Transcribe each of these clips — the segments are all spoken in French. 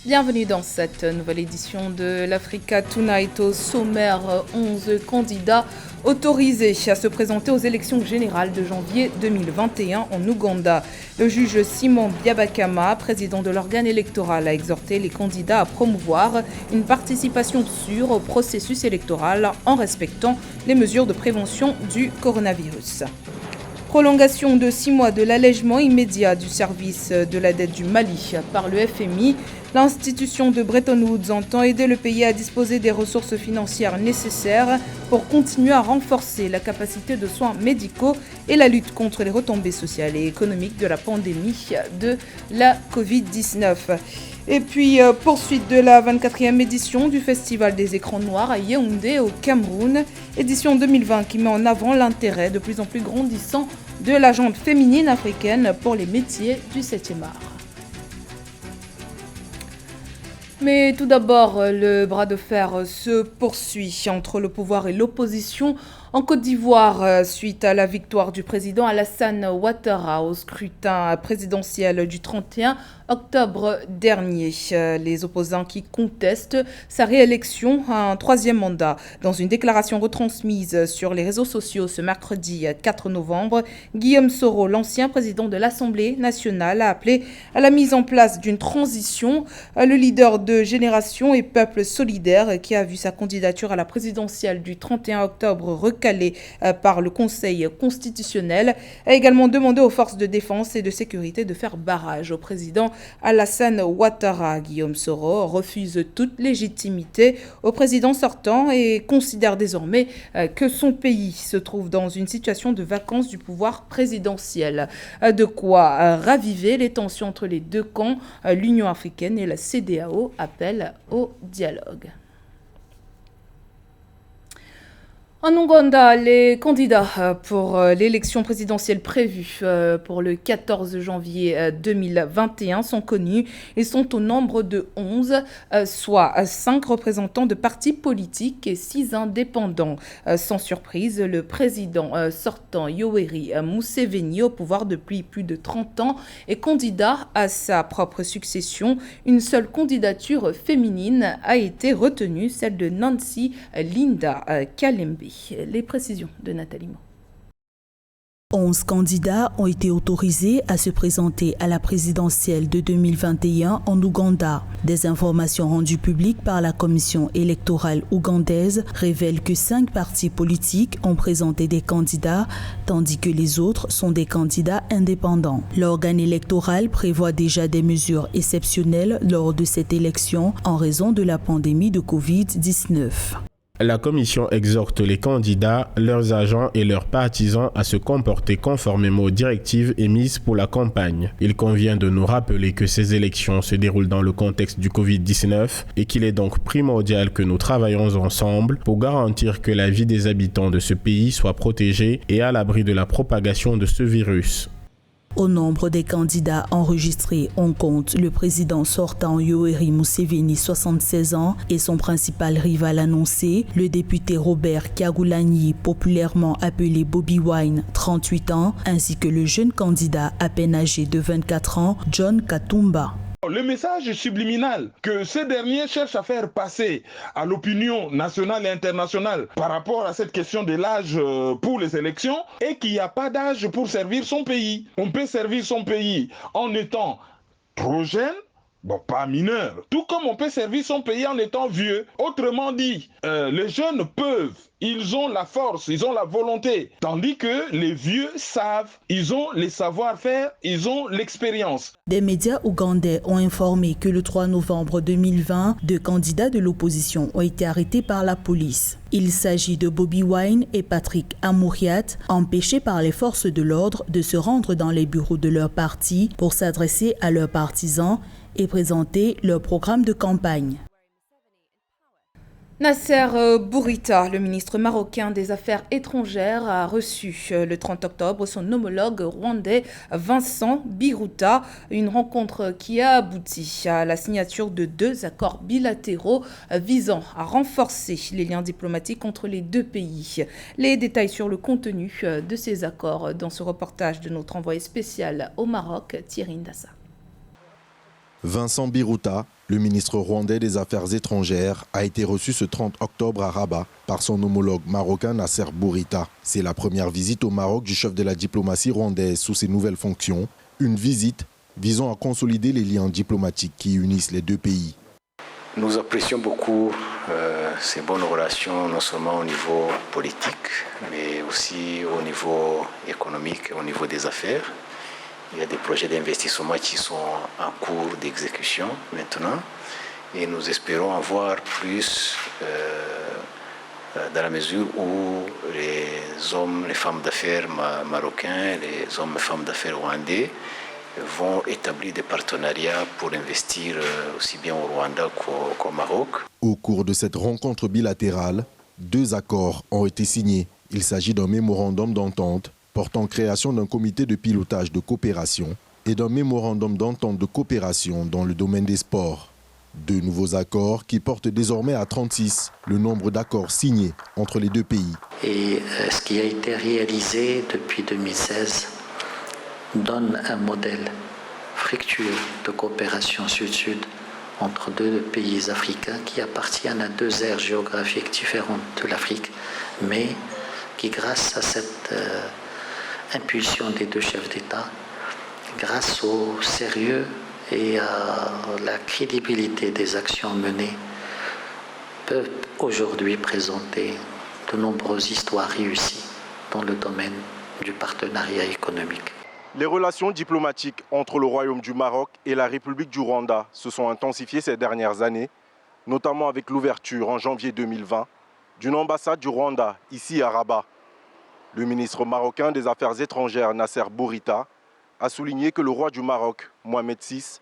Bienvenue dans cette nouvelle édition de l'Africa Tonight. Au sommaire, 11 candidats autorisés à se présenter aux élections générales de janvier 2021 en Ouganda. Le juge Simon Byabakama, président de l'organe électoral, a exhorté les candidats à promouvoir une participation sûre au processus électoral en respectant les mesures de prévention du coronavirus. Prolongation de 6 mois de l'allègement immédiat du service de la dette du Mali par le FMI. L'institution de Bretton Woods entend aider le pays à disposer des ressources financières nécessaires pour continuer à renforcer la capacité de soins médicaux et la lutte contre les retombées sociales et économiques de la pandémie de la Covid-19. Et puis, poursuite de la 24e édition du Festival des écrans noirs à Yaoundé au Cameroun, édition 2020 qui met en avant l'intérêt de plus en plus grandissant de la gente féminine africaine pour les métiers du 7e art. Mais tout d'abord, le bras de fer se poursuit entre le pouvoir et l'opposition en Côte d'Ivoire suite à la victoire du président Alassane Ouattara au scrutin présidentiel du 31 octobre dernier. Les opposants qui contestent sa réélection à un 3e mandat. Dans une déclaration retransmise sur les réseaux sociaux ce mercredi 4 novembre, Guillaume Soro, l'ancien président de l'Assemblée nationale, a appelé à la mise en place d'une transition. Le leader de Génération et Peuple solidaire, qui a vu sa candidature à la présidentielle du 31 octobre recalée par le Conseil constitutionnel, a également demandé aux forces de défense et de sécurité de faire barrage au président Alassane Ouattara. Guillaume Soro refuse toute légitimité au président sortant et considère désormais que son pays se trouve dans une situation de vacance du pouvoir présidentiel. De quoi raviver les tensions entre les deux camps. L'Union africaine et la CEDEAO appellent au dialogue. En Ouganda, les candidats pour l'élection présidentielle prévue pour le 14 janvier 2021 sont connus. Ils sont au nombre de 11, soit 5 représentants de partis politiques et 6 indépendants. Sans surprise, le président sortant Yoweri Museveni, au pouvoir depuis plus de 30 ans, est candidat à sa propre succession. Une seule candidature féminine a été retenue, celle de Nancy Linda Kalembe. Les précisions de Nathalie Mo. 11 candidats ont été autorisés à se présenter à la présidentielle de 2021 en Ouganda. Des informations rendues publiques par la commission électorale ougandaise révèlent que 5 partis politiques ont présenté des candidats, tandis que les autres sont des candidats indépendants. L'organe électoral prévoit déjà des mesures exceptionnelles lors de cette élection en raison de la pandémie de Covid-19. La commission exhorte les candidats, leurs agents et leurs partisans à se comporter conformément aux directives émises pour la campagne. Il convient de nous rappeler que ces élections se déroulent dans le contexte du Covid-19 et qu'il est donc primordial que nous travaillons ensemble pour garantir que la vie des habitants de ce pays soit protégée et à l'abri de la propagation de ce virus. Au nombre des candidats enregistrés, on compte le président sortant Yoweri Museveni, 76 ans, et son principal rival annoncé, le député Robert Kyagulanyi, populairement appelé Bobi Wine, 38 ans, ainsi que le jeune candidat à peine âgé de 24 ans, John Katumba. Le message subliminal que ces derniers cherchent à faire passer à l'opinion nationale et internationale par rapport à cette question de l'âge pour les élections est qu'il n'y a pas d'âge pour servir son pays. On peut servir son pays en étant trop jeune, bon, pas mineur, tout comme on peut servir son pays en étant vieux. Autrement dit, les jeunes peuvent, ils ont la force, ils ont la volonté, tandis que les vieux savent, ils ont les savoir-faire, ils ont l'expérience. Des médias ougandais ont informé que le 3 novembre 2020, 2 candidats de l'opposition ont été arrêtés par la police. Il s'agit de Bobi Wine et Patrick Amouriat, empêchés par les forces de l'ordre de se rendre dans les bureaux de leur parti pour s'adresser à leurs partisans et présenter leur programme de campagne. Nasser Bourita, le ministre marocain des Affaires étrangères, a reçu le 30 octobre son homologue rwandais Vincent Biruta, une rencontre qui a abouti à la signature de 2 accords bilatéraux visant à renforcer les liens diplomatiques entre les 2 pays. Les détails sur le contenu de ces accords dans ce reportage de notre envoyé spécial au Maroc, Thierry Ndassa. Vincent Biruta, le ministre rwandais des Affaires étrangères, a été reçu ce 30 octobre à Rabat par son homologue marocain Nasser Bourita. C'est la première visite au Maroc du chef de la diplomatie rwandaise sous ses nouvelles fonctions. Une visite visant à consolider les liens diplomatiques qui unissent les deux pays. Nous apprécions beaucoup ces bonnes relations, non seulement au niveau politique, mais aussi au niveau économique et au niveau des affaires. Il y a des projets d'investissement qui sont en cours d'exécution maintenant et nous espérons en voir plus dans la mesure où les hommes, les femmes d'affaires marocains, les hommes et femmes d'affaires rwandais vont établir des partenariats pour investir aussi bien au Rwanda qu'au Maroc. Au cours de cette rencontre bilatérale, 2 accords ont été signés. Il s'agit d'un mémorandum d'entente portant création d'un comité de pilotage de coopération et d'un mémorandum d'entente de coopération dans le domaine des sports. 2 nouveaux accords qui portent désormais à 36 le nombre d'accords signés entre les deux pays. Et ce qui a été réalisé depuis 2016 donne un modèle fructueux de coopération sud-sud entre 2 pays africains qui appartiennent à 2 aires géographiques différentes de l'Afrique, mais qui, grâce à cette impulsion des 2 chefs d'État, grâce au sérieux et à la crédibilité des actions menées, peuvent aujourd'hui présenter de nombreuses histoires réussies dans le domaine du partenariat économique. Les relations diplomatiques entre le Royaume du Maroc et la République du Rwanda se sont intensifiées ces dernières années, notamment avec l'ouverture en janvier 2020 d'une ambassade du Rwanda ici à Rabat. Le ministre marocain des Affaires étrangères Nasser Bourita a souligné que le roi du Maroc, Mohamed VI,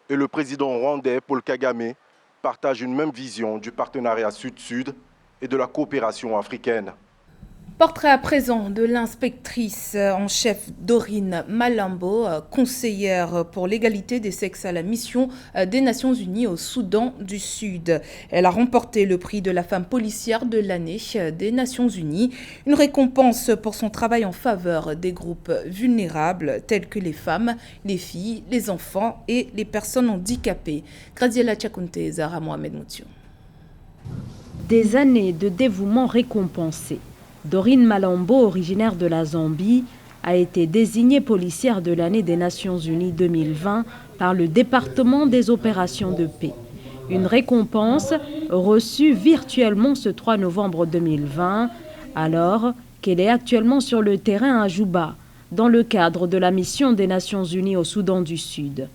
et le président rwandais Paul Kagame partagent une même vision du partenariat sud-sud et de la coopération africaine. Portrait à présent de l'inspectrice en chef Dorine Malambo, conseillère pour l'égalité des sexes à la mission des Nations Unies au Soudan du Sud. Elle a remporté le prix de la femme policière de l'année des Nations Unies, une récompense pour son travail en faveur des groupes vulnérables tels que les femmes, les filles, les enfants et les personnes handicapées. Graziella Tchakounte, Zahra Mohamed Moutiou. Des années de dévouement récompensées. Dorine Malambo, originaire de la Zambie, a été désignée policière de l'année des Nations Unies 2020 par le département des opérations de paix. Une récompense reçue virtuellement ce 3 novembre 2020, alors qu'elle est actuellement sur le terrain à Juba, dans le cadre de la mission des Nations Unies au Soudan du Sud.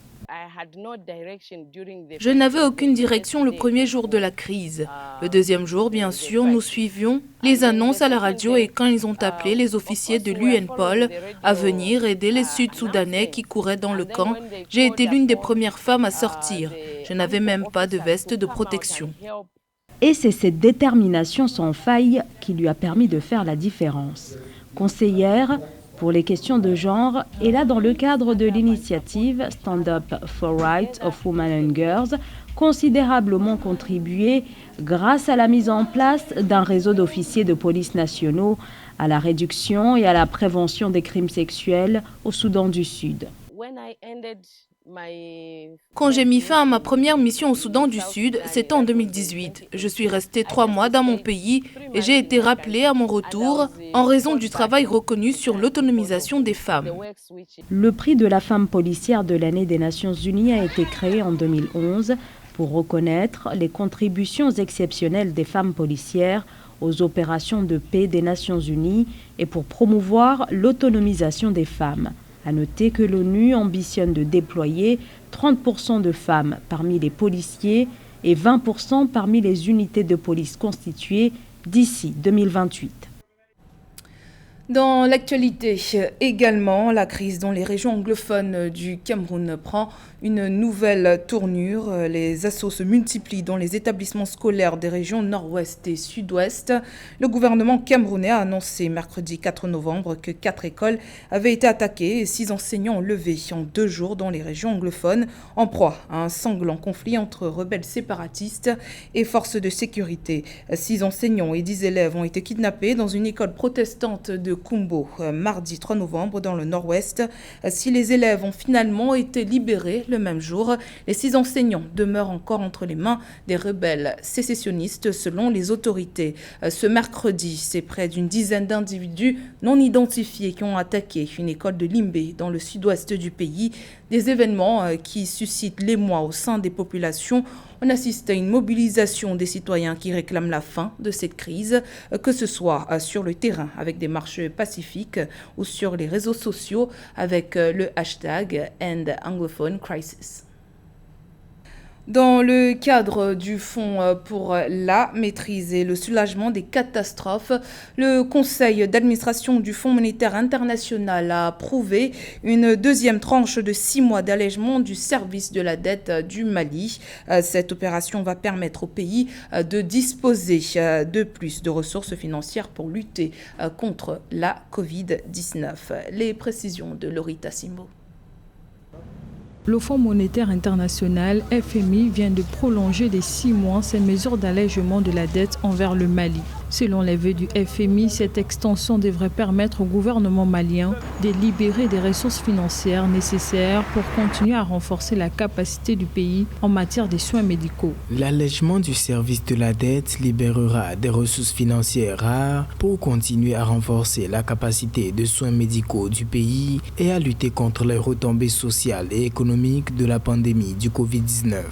Je n'avais aucune direction le premier jour de la crise. Le deuxième jour, bien sûr, nous suivions les annonces à la radio et quand ils ont appelé les officiers de l'UNPOL à venir aider les Sud-Soudanais qui couraient dans le camp, j'ai été l'une des premières femmes à sortir. Je n'avais même pas de veste de protection. Et c'est cette détermination sans faille qui lui a permis de faire la différence. Conseillère pour les questions de genre, et là dans le cadre de l'initiative Stand Up for Rights of Women and Girls, considérablement contribué grâce à la mise en place d'un réseau d'officiers de police nationaux à la réduction et à la prévention des crimes sexuels au Soudan du Sud. Quand j'ai mis fin à ma première mission au Soudan du Sud, c'était en 2018. Je suis restée 3 mois dans mon pays et j'ai été rappelée à mon retour en raison du travail reconnu sur l'autonomisation des femmes. Le prix de la femme policière de l'année des Nations Unies a été créé en 2011 pour reconnaître les contributions exceptionnelles des femmes policières aux opérations de paix des Nations Unies et pour promouvoir l'autonomisation des femmes. À noter que l'ONU ambitionne de déployer 30% de femmes parmi les policiers et 20% parmi les unités de police constituées d'ici 2028. Dans l'actualité également, la crise dans les régions anglophones du Cameroun prend une nouvelle tournure. Les assauts se multiplient dans les établissements scolaires des régions nord-ouest et sud-ouest. Le gouvernement camerounais a annoncé mercredi 4 novembre que 4 écoles avaient été attaquées et 6 enseignants enlevés en 2 jours dans les régions anglophones, en proie à un sanglant conflit entre rebelles séparatistes et forces de sécurité. 6 enseignants et 10 élèves ont été kidnappés dans une école protestante de de Kumbo, mardi 3 novembre dans le nord-ouest. Si les élèves ont finalement été libérés le même jour, les 6 enseignants demeurent encore entre les mains des rebelles sécessionnistes selon les autorités. Ce mercredi, c'est près d'une dizaine d'individus non identifiés qui ont attaqué une école de Limbe dans le sud-ouest du pays. Des événements qui suscitent l'émoi au sein des populations. On assiste à une mobilisation des citoyens qui réclament la fin de cette crise, que ce soit sur le terrain avec des marches pacifiques ou sur les réseaux sociaux avec le hashtag End Anglophone Crisis. Dans le cadre du Fonds pour la maîtrise et le soulagement des catastrophes, le Conseil d'administration du Fonds monétaire international a approuvé une deuxième tranche de 6 mois d'allègement du service de la dette du Mali. Cette opération va permettre au pays de disposer de plus de ressources financières pour lutter contre la Covid-19. Les précisions de Lorita Simbo. Le Fonds monétaire international, FMI, vient de prolonger de 6 mois ces mesures d'allègement de la dette envers le Mali. Selon les vœux du FMI, cette extension devrait permettre au gouvernement malien de libérer des ressources financières nécessaires pour continuer à renforcer la capacité du pays en matière de soins médicaux. L'allègement du service de la dette libérera des ressources financières rares pour continuer à renforcer la capacité de soins médicaux du pays et à lutter contre les retombées sociales et économiques de la pandémie du Covid-19.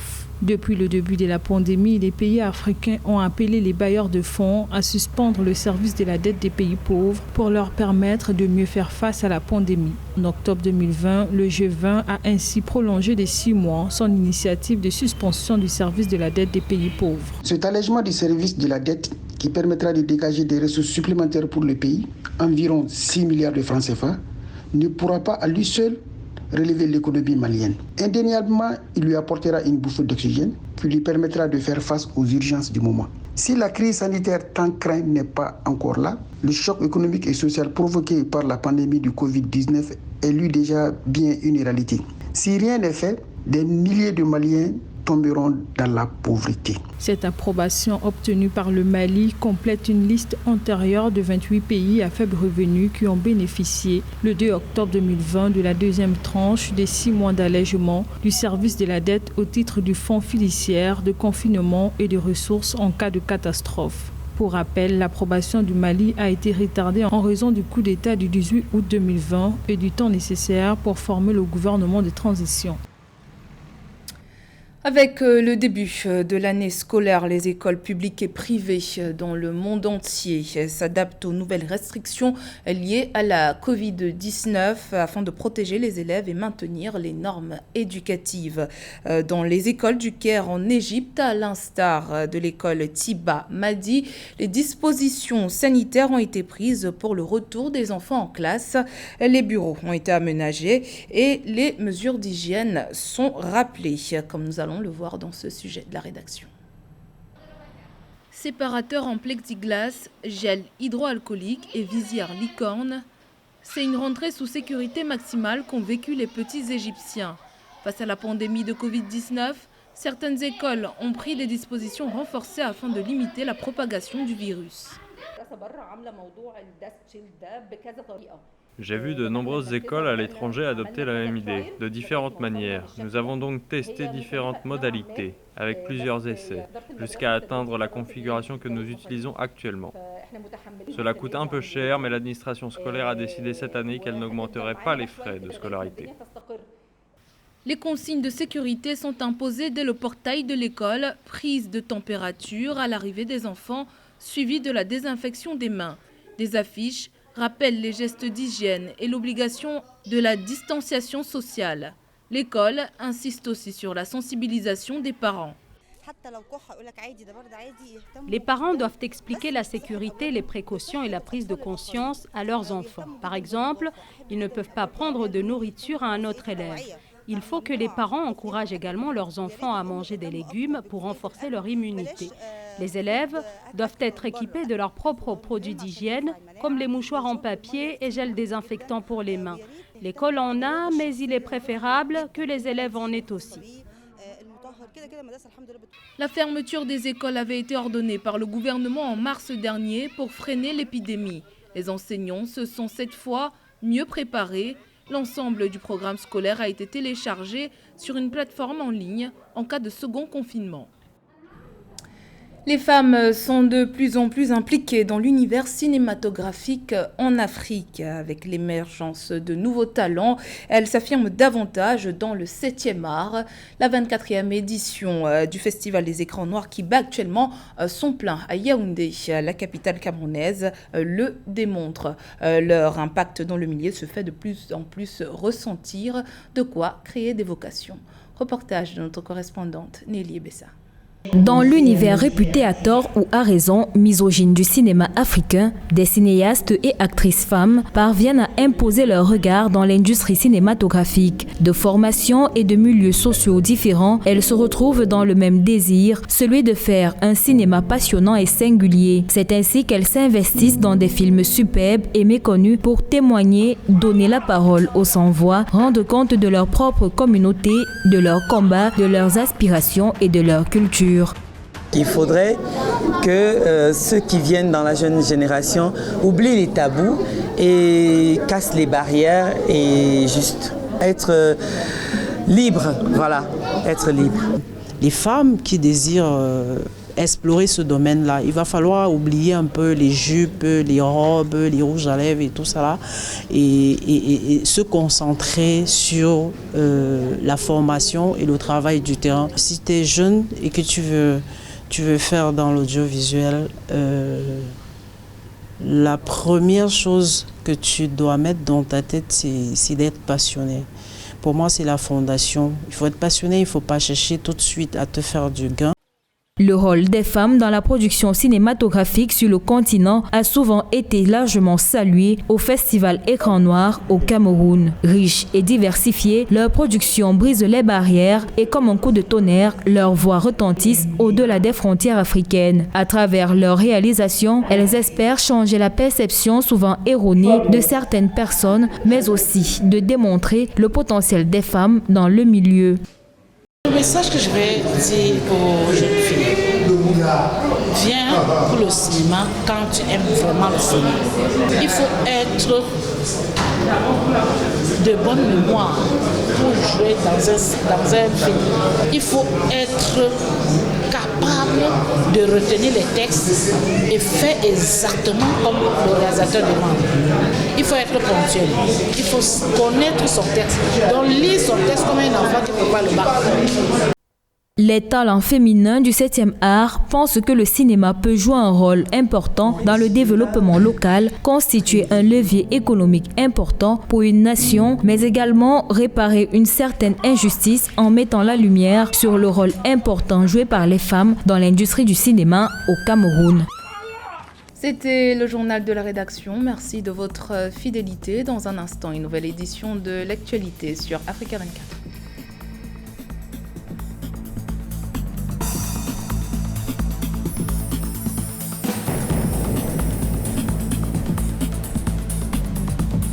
Depuis le début de la pandémie, les pays africains ont appelé les bailleurs de fonds à suspendre le service de la dette des pays pauvres pour leur permettre de mieux faire face à la pandémie. En octobre 2020, le G20 a ainsi prolongé de 6 mois son initiative de suspension du service de la dette des pays pauvres. Cet allègement du service de la dette qui permettra de dégager des ressources supplémentaires pour le pays, environ 6 milliards de francs CFA, ne pourra pas à lui seul relever l'économie malienne. Indéniablement, il lui apportera une bouffée d'oxygène qui lui permettra de faire face aux urgences du moment. Si la crise sanitaire tant crainte n'est pas encore là, le choc économique et social provoqué par la pandémie du Covid-19 est lui déjà bien une réalité. Si rien n'est fait, des milliers de Maliens tomberont dans la pauvreté. Cette approbation obtenue par le Mali complète une liste antérieure de 28 pays à faible revenu qui ont bénéficié le 2 octobre 2020 de la deuxième tranche des 6 mois d'allègement du service de la dette au titre du Fonds fiduciaire de confinement et de ressources en cas de catastrophe. Pour rappel, l'approbation du Mali a été retardée en raison du coup d'État du 18 août 2020 et du temps nécessaire pour former le gouvernement de transition. Avec le début de l'année scolaire, les écoles publiques et privées dans le monde entier s'adaptent aux nouvelles restrictions liées à la Covid-19 afin de protéger les élèves et maintenir les normes éducatives. Dans les écoles du Caire en Égypte, à l'instar de l'école Tiba Madi, les dispositions sanitaires ont été prises pour le retour des enfants en classe. Les bureaux ont été aménagés et les mesures d'hygiène sont rappelées, comme nous allons le voir dans ce sujet de la rédaction. Séparateur en plexiglas, gel hydroalcoolique et visière licorne, c'est une rentrée sous sécurité maximale qu'ont vécu les petits Égyptiens. Face à la pandémie de Covid-19, certaines écoles ont pris des dispositions renforcées afin de limiter la propagation du virus. J'ai vu de nombreuses écoles à l'étranger adopter la même idée, de différentes manières. Nous avons donc testé différentes modalités, avec plusieurs essais, jusqu'à atteindre la configuration que nous utilisons actuellement. Cela coûte un peu cher, mais l'administration scolaire a décidé cette année qu'elle n'augmenterait pas les frais de scolarité. Les consignes de sécurité sont imposées dès le portail de l'école, prise de température à l'arrivée des enfants, suivie de la désinfection des mains. Des affiches rappellent les gestes d'hygiène et l'obligation de la distanciation sociale. L'école insiste aussi sur la sensibilisation des parents. Les parents doivent expliquer la sécurité, les précautions et la prise de conscience à leurs enfants. Par exemple, ils ne peuvent pas prendre de nourriture à un autre élève. Il faut que les parents encouragent également leurs enfants à manger des légumes pour renforcer leur immunité. Les élèves doivent être équipés de leurs propres produits d'hygiène, comme les mouchoirs en papier et gel désinfectant pour les mains. L'école en a, mais il est préférable que les élèves en aient aussi. La fermeture des écoles avait été ordonnée par le gouvernement en mars dernier pour freiner l'épidémie. Les enseignants se sont cette fois mieux préparés. L'ensemble du programme scolaire a été téléchargé sur une plateforme en ligne en cas de second confinement. Les femmes sont de plus en plus impliquées dans l'univers cinématographique en Afrique. Avec l'émergence de nouveaux talents, elles s'affirment davantage dans le 7e art. La 24e édition du Festival des écrans noirs qui bat actuellement son plein à Yaoundé, la capitale camerounaise, le démontre. Leur impact dans le milieu se fait de plus en plus ressentir, de quoi créer des vocations. Reportage de notre correspondante Nelly Bessa. Dans l'univers réputé à tort ou à raison misogyne du cinéma africain, des cinéastes et actrices femmes parviennent à imposer leur regard dans l'industrie cinématographique. De formations et de milieux sociaux différents, elles se retrouvent dans le même désir, celui de faire un cinéma passionnant et singulier. C'est ainsi qu'elles s'investissent dans des films superbes et méconnus pour témoigner, donner la parole aux sans-voix, rendre compte de leur propre communauté, de leurs combats, de leurs aspirations et de leur culture. Il faudrait que ceux qui viennent dans la jeune génération oublient les tabous et cassent les barrières et juste être libre, voilà, être libre. Les femmes qui désirent explorer ce domaine-là, il va falloir oublier un peu les jupes, les robes, les rouges à lèvres et tout ça là, et se concentrer sur la formation et le travail du terrain. Si tu es jeune et que tu veux faire dans l'audiovisuel, la première chose que tu dois mettre dans ta tête, c'est d'être passionné. Pour moi, c'est la fondation. Il faut être passionné, il ne faut pas chercher tout de suite à te faire du gain. Le rôle des femmes dans la production cinématographique sur le continent a souvent été largement salué au Festival Écran Noir au Cameroun. Riches et diversifiées, leur production brise les barrières et comme un coup de tonnerre, leurs voix retentissent au-delà des frontières africaines. À travers leurs réalisations, elles espèrent changer la perception souvent erronée de certaines personnes, mais aussi de démontrer le potentiel des femmes dans le milieu. Le message que je vais dire aux jeunes filles, viens pour le cinéma quand tu aimes vraiment le cinéma. Il faut être de bonne mémoire pour jouer dans un film. Il faut être capable de retenir les textes et faire exactement comme le réalisateur demande. Il faut être ponctuel. Il faut connaître son texte. Donc lire son texte comme un enfant qui ne peut pas le battre. Les talents féminins du 7e art pensent que le cinéma peut jouer un rôle important dans le développement local, constituer un levier économique important pour une nation, mais également réparer une certaine injustice en mettant la lumière sur le rôle important joué par les femmes dans l'industrie du cinéma au Cameroun. C'était le journal de la rédaction. Merci de votre fidélité. Dans un instant, une nouvelle édition de l'actualité sur Africa 24.